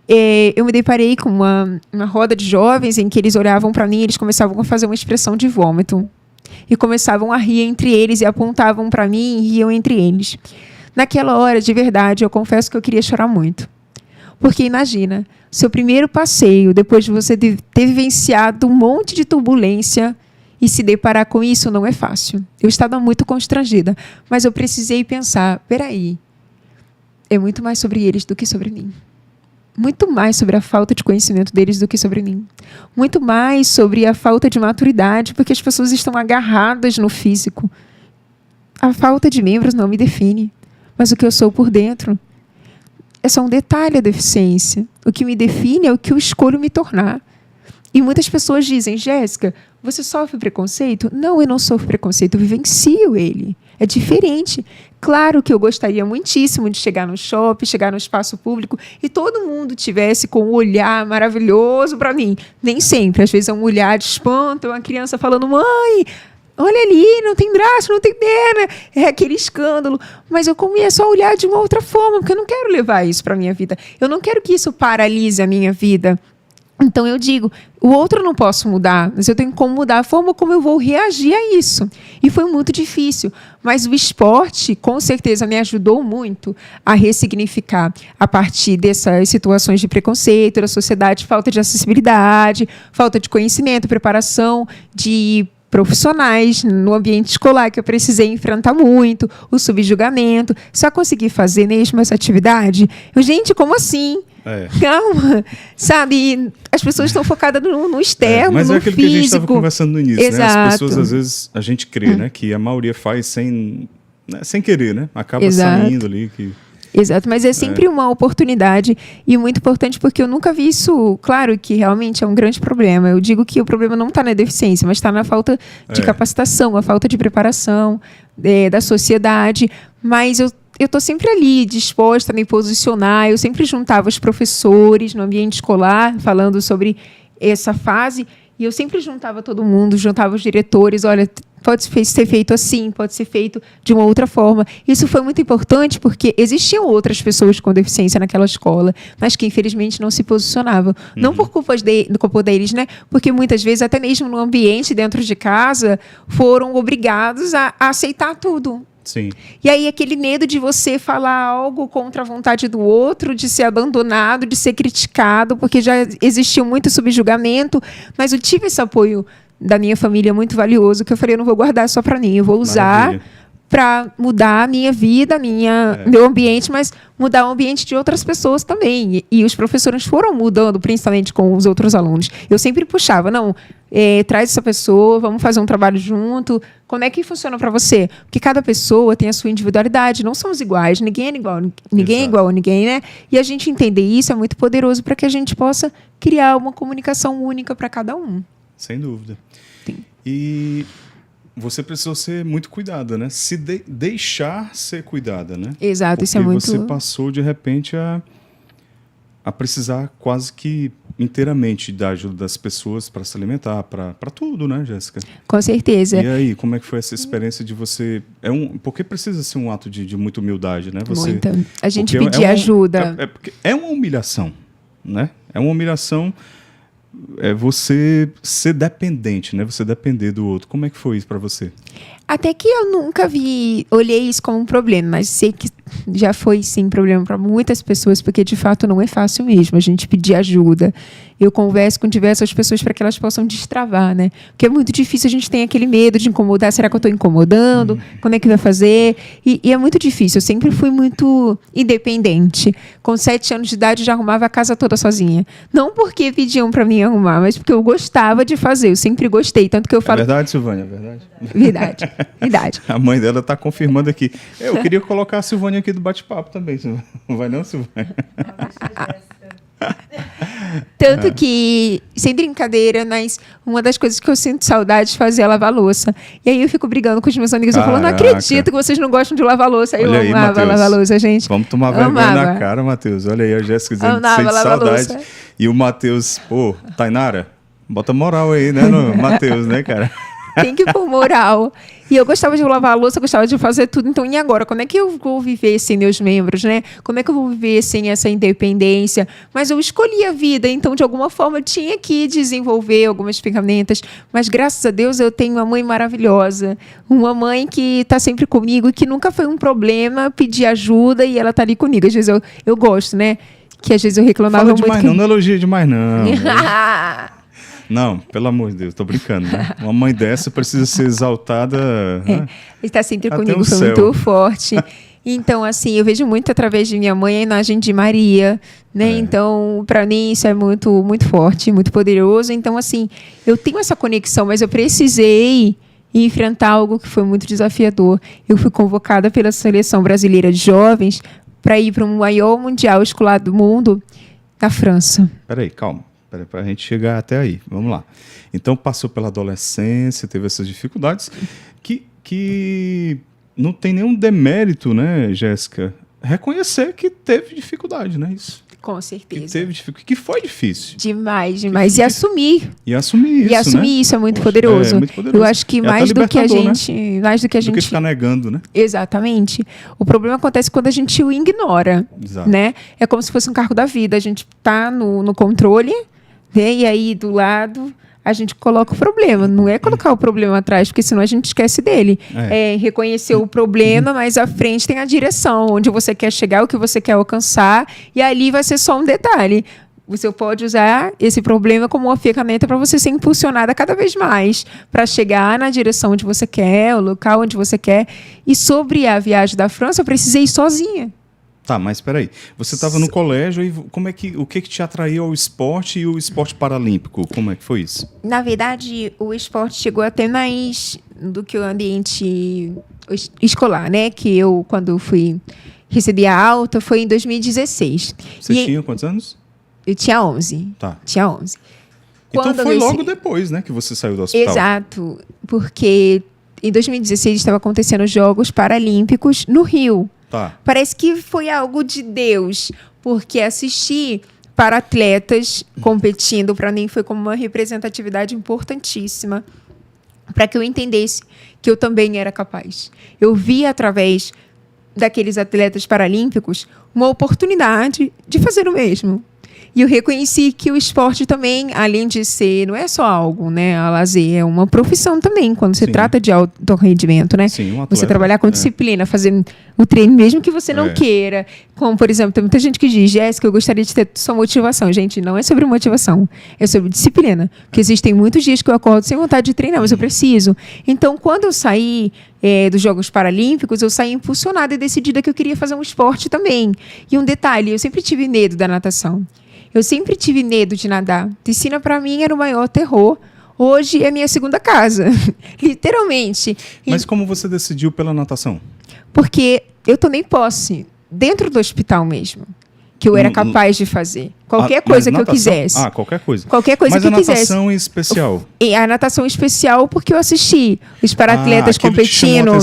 eu me deparei com uma roda de jovens em que eles olhavam para mim e eles começavam a fazer uma expressão de vômito. E começavam a rir entre eles e apontavam para mim e riam entre eles. Naquela hora, de verdade, eu confesso que eu queria chorar muito. Porque imagina, seu primeiro passeio, depois de você ter vivenciado um monte de turbulência, e se deparar com isso não é fácil. Eu estava muito constrangida, mas eu precisei pensar, peraí, é muito mais sobre eles do que sobre mim. Muito mais sobre a falta de conhecimento deles do que sobre mim. Muito mais sobre a falta de maturidade, porque as pessoas estão agarradas no físico. A falta de membros não me define, mas o que eu sou por dentro é só um detalhe, a deficiência. O que me define é o que eu escolho me tornar. E muitas pessoas dizem, Jéssica, você sofre preconceito? Não, eu não sofro preconceito, eu vivencio ele. É diferente. Claro que eu gostaria muitíssimo de chegar no shopping, chegar no espaço público e todo mundo tivesse com um olhar maravilhoso para mim. Nem sempre. Às vezes é um olhar de espanto, é uma criança falando, mãe, olha ali, não tem braço, não tem perna. É aquele escândalo. Mas eu começo a olhar de uma outra forma, porque eu não quero levar isso para a minha vida. Eu não quero que isso paralise a minha vida. Então eu digo, o outro eu não posso mudar, mas eu tenho como mudar a forma como eu vou reagir a isso. E foi muito difícil, mas o esporte com certeza me ajudou muito a ressignificar a partir dessas situações de preconceito da sociedade, falta de acessibilidade, falta de conhecimento, preparação de profissionais no ambiente escolar que eu precisei enfrentar muito, o subjugamento, só consegui fazer mesmo essa atividade. Gente, como assim? Calma, sabe? As pessoas estão focadas no externo, mas no é aquilo físico. Que a gente estava conversando no início, Exato. Né? As pessoas, às vezes, a gente crê, né? Que a maioria faz sem querer, né? Acaba Exato. Saindo ali. Exato, mas é sempre uma oportunidade e muito importante porque eu nunca vi isso, claro que realmente é um grande problema. Eu digo que o problema não está na deficiência, mas está na falta de capacitação, a falta de preparação da sociedade, mas eu estou sempre ali, disposta a me posicionar. Eu sempre juntava os professores no ambiente escolar, falando sobre essa fase, e eu sempre juntava todo mundo, juntava os diretores. Olha, pode ser feito assim, pode ser feito de uma outra forma. Isso foi muito importante porque existiam outras pessoas com deficiência naquela escola, mas que infelizmente não se posicionavam. Não por culpa deles, né? Porque muitas vezes, até mesmo no ambiente dentro de casa, foram obrigados a aceitar tudo. Sim. E aí aquele medo de você falar algo contra a vontade do outro, de ser abandonado, de ser criticado, porque já existiu muito subjugamento, mas eu tive esse apoio da minha família muito valioso, que eu falei, eu não vou guardar só para mim, eu vou usar para mudar a minha vida, meu ambiente, mas mudar o ambiente de outras pessoas também. E os professores foram mudando, principalmente com os outros alunos. Eu sempre puxava, não, traz essa pessoa, vamos fazer um trabalho junto. Como é que funciona para você? Porque cada pessoa tem a sua individualidade, não somos iguais, ninguém é igual a ninguém, né? E a gente entender isso é muito poderoso para que a gente possa criar uma comunicação única para cada um. Sem dúvida. Sim. E você precisou ser muito cuidada, né? Se deixar ser cuidada, né? Exato, porque isso é muito... você passou, de repente, a precisar quase que inteiramente da ajuda das pessoas para se alimentar, para tudo, né, Jéssica? Com certeza. E aí, como é que foi essa experiência de você... Porque precisa ser um ato de muita humildade, né? Muita. A gente pedir ajuda. Porque é uma humilhação, né? É uma humilhação... você ser dependente, né? Você depender do outro. Como é que foi isso para você? Até que eu nunca olhei isso como um problema, mas sei que já foi sim problema para muitas pessoas, porque de fato não é fácil mesmo a gente pedir ajuda. Eu converso com diversas pessoas para que elas possam destravar, né? Porque é muito difícil, a gente tem aquele medo de incomodar. Será que eu estou incomodando? Como é que vai fazer? E é muito difícil. Eu sempre fui muito independente. Com 7 anos de idade, já arrumava a casa toda sozinha. Não porque pediam para mim arrumar, mas porque eu gostava de fazer. Eu sempre gostei. Tanto que eu falo... É verdade, Silvânia? É verdade? Verdade. Verdade. A mãe dela está confirmando aqui. Eu queria colocar a Silvânia aqui do bate-papo também. Não vai não, Silvânia? Tanto que, sem brincadeira, mas uma das coisas que eu sinto saudade de fazer é lavar louça. E aí eu fico brigando com os meus amigos. Caraca. Eu falo, não acredito que vocês não gostam de lavar louça. Aí eu amava lavar louça, gente. Vamos tomar vergonha na cara, Matheus. Olha aí, a Jéssica dizendo que sente saudade. E o Matheus, Tainara, bota moral aí, né, no Matheus, né, cara? Tem que pôr moral. E eu gostava de lavar a louça, eu gostava de fazer tudo. Então, e agora? Como é que eu vou viver sem meus membros, né? Como é que eu vou viver sem essa independência? Mas eu escolhi a vida, então, de alguma forma, eu tinha que desenvolver algumas ferramentas. Mas, graças a Deus, eu tenho uma mãe maravilhosa. Uma mãe que está sempre comigo e que nunca foi um problema pedir ajuda e ela está ali comigo. Às vezes eu gosto, né? Que às vezes eu reclamava Fala muito. Demais não elogia demais não. Não, pelo amor de Deus, tô brincando, né? Uma mãe dessa precisa ser exaltada. Né? Ele está sempre Até comigo, o foi céu. muito forte. Então, assim, eu vejo muito através de minha mãe a imagem de Maria, né? Então, para mim, isso é muito, muito forte, muito poderoso. Então, assim, eu tenho essa conexão, mas eu precisei enfrentar algo que foi muito desafiador. Eu fui convocada pela Seleção Brasileira de Jovens para ir para o maior mundial escolar do mundo, na França. Peraí, calma. Para a gente chegar até aí. Vamos lá. Então, passou pela adolescência, teve essas dificuldades que não tem nenhum demérito, né, Jéssica? Reconhecer que teve dificuldade, né? Isso. Com certeza. Que teve dificuldade, que foi difícil. Demais. E assumir. E assumir isso, E assumir né? isso é muito poderoso. É muito poderoso. Eu acho que mais do que a gente... Né? Mais do que a gente... Do que ficar negando, né? Exatamente. O problema acontece quando a gente o ignora. Exato. Né? É como se fosse um carro da vida. A gente está no controle, né? E aí do lado a gente coloca o problema. Não é colocar o problema atrás, porque senão a gente esquece dele. É reconhecer o problema, mas à frente tem a direção, onde você quer chegar, o que você quer alcançar, e ali vai ser só um detalhe. Você pode usar esse problema como uma ferramenta para você ser impulsionada cada vez mais, para chegar na direção onde você quer, o local onde você quer. E sobre a viagem da França, eu precisei ir sozinha. Tá, mas espera aí. Você estava no colégio e o que te atraiu ao esporte e o esporte paralímpico? Como é que foi isso? Na verdade, o esporte chegou até mais do que o ambiente escolar, né? Que eu, quando fui receber a alta, foi em 2016. Você tinha quantos anos? Eu tinha 11. Tá. Tinha 11. Então foi logo depois, né, que você saiu do hospital. Exato, porque em 2016 estava acontecendo os Jogos Paralímpicos no Rio. Tá. Parece que foi algo de Deus, porque assistir para atletas competindo, para mim, foi como uma representatividade importantíssima, para que eu entendesse que eu também era capaz. Eu vi, através daqueles atletas paralímpicos, uma oportunidade de fazer o mesmo. E eu reconheci que o esporte também, além de ser, não é só algo, né, a lazer, é uma profissão também, quando se trata de alto rendimento, né? Sim, um atleta, você trabalhar com disciplina, fazer o treino, mesmo que você não queira. Como, por exemplo, tem muita gente que diz, Jéssica, eu gostaria de ter sua motivação. Gente, não é sobre motivação, é sobre disciplina. Porque existem muitos dias que eu acordo sem vontade de treinar, mas eu preciso. Então, quando eu saí dos Jogos Paralímpicos, eu saí impulsionada e decidida que eu queria fazer um esporte também. E um detalhe, eu sempre tive medo da natação. Eu sempre tive medo de nadar. Piscina, para mim, era o maior terror. Hoje é minha segunda casa, literalmente. Mas como você decidiu pela natação? Porque eu tomei posse dentro do hospital mesmo, que eu era capaz de fazer. Qualquer coisa que eu quisesse. Ah, qualquer coisa. Qualquer coisa que eu quisesse. Mas a natação em especial? E a natação especial porque eu assisti os paratletas competindo.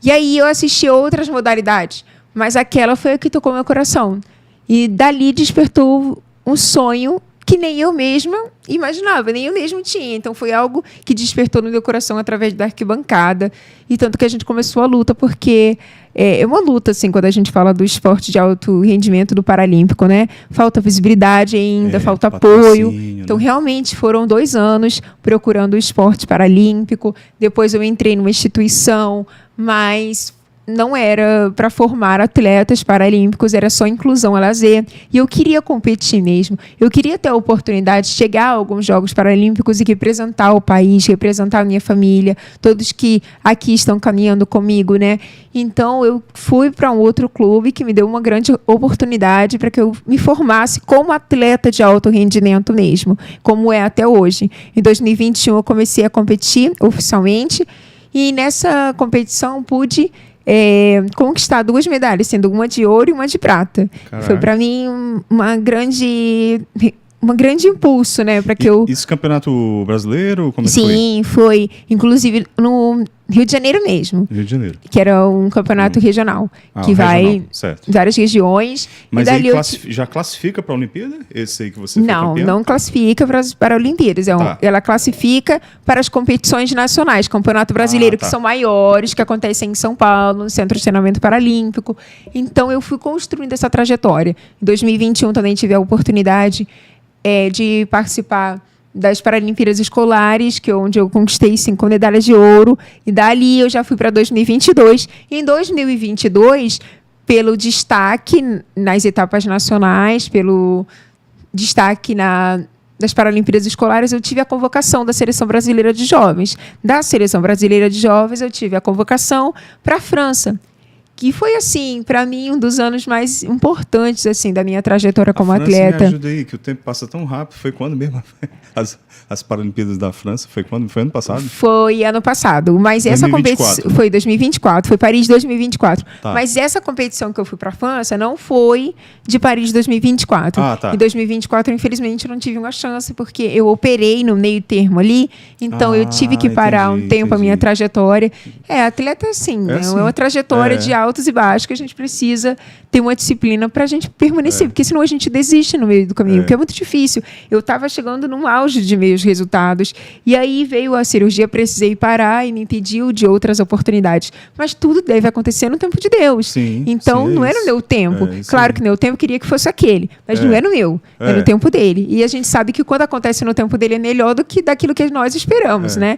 E aí eu assisti outras modalidades. Mas aquela foi a que tocou meu coração. E dali despertou um sonho que nem eu mesma imaginava, nem eu mesmo tinha. Então, foi algo que despertou no meu coração através da arquibancada. E tanto que a gente começou a luta, porque é uma luta, assim, quando a gente fala do esporte de alto rendimento do Paralímpico, né? Falta visibilidade ainda, falta apoio. Então, realmente, foram 2 anos procurando o esporte paralímpico. Depois eu entrei numa instituição, mas não era para formar atletas paralímpicos, era só inclusão a lazer. E eu queria competir mesmo. Eu queria ter a oportunidade de chegar a alguns Jogos Paralímpicos e representar o país, representar a minha família, todos que aqui estão caminhando comigo, né? Então, eu fui para um outro clube que me deu uma grande oportunidade para que eu me formasse como atleta de alto rendimento mesmo, como é até hoje. Em 2021, eu comecei a competir oficialmente e nessa competição pude conquistar 2 medalhas, sendo uma de ouro e uma de prata. Caraca. Foi para mim uma grande um grande impulso, né, para que eu... Isso campeonato brasileiro? Como é que Sim, foi. Inclusive no Rio de Janeiro mesmo. Rio de Janeiro. Que era um campeonato regional. Que vai regional, certo. em várias regiões. Mas e aí dali já classifica para a Olimpíada? Esse aí que você foi Não, campeão? não classifica para Olimpíadas. Tá. Ela classifica para as competições nacionais. Campeonato Brasileiro, tá. que são maiores, que acontecem em São Paulo, no Centro de Treinamento Paralímpico. Então, eu fui construindo essa trajetória. Em 2021, também tive a oportunidade de participar das Paralimpíadas Escolares, onde eu conquistei 5 medalhas de ouro. E dali eu já fui para 2022. E em 2022, pelo destaque nas etapas nacionais, pelo destaque das Paralimpíadas Escolares, eu tive a convocação da Seleção Brasileira de Jovens. Da Seleção Brasileira de Jovens, eu tive a convocação para a França, que foi, assim, para mim, um dos anos mais importantes, assim, da minha trajetória como atleta. Me ajuda aí, que o tempo passa tão rápido. Foi quando mesmo? As Paralimpíadas da França, foi quando? Foi ano passado? Foi ano passado, mas 2024. Essa competição foi 2024, foi Paris 2024. Tá. Mas essa competição que eu fui para a França não foi de Paris 2024. Tá. Em 2024, infelizmente, eu não tive uma chance, porque eu operei no meio termo ali, então eu tive que parar um tempo a minha trajetória. Atleta, assim, é uma trajetória de altos e baixos que a gente precisa ter uma disciplina para a gente permanecer, porque senão a gente desiste no meio do caminho, porque é muito difícil. Eu estava chegando num auge de meus resultados, e aí veio a cirurgia, precisei parar e me impediu de outras oportunidades. Mas tudo deve acontecer no tempo de Deus. Então, não era o meu tempo. Claro que no meu tempo eu queria que fosse aquele, mas não é no meu, é no tempo dele. E a gente sabe que quando acontece no tempo dele é melhor do que daquilo que nós esperamos, né?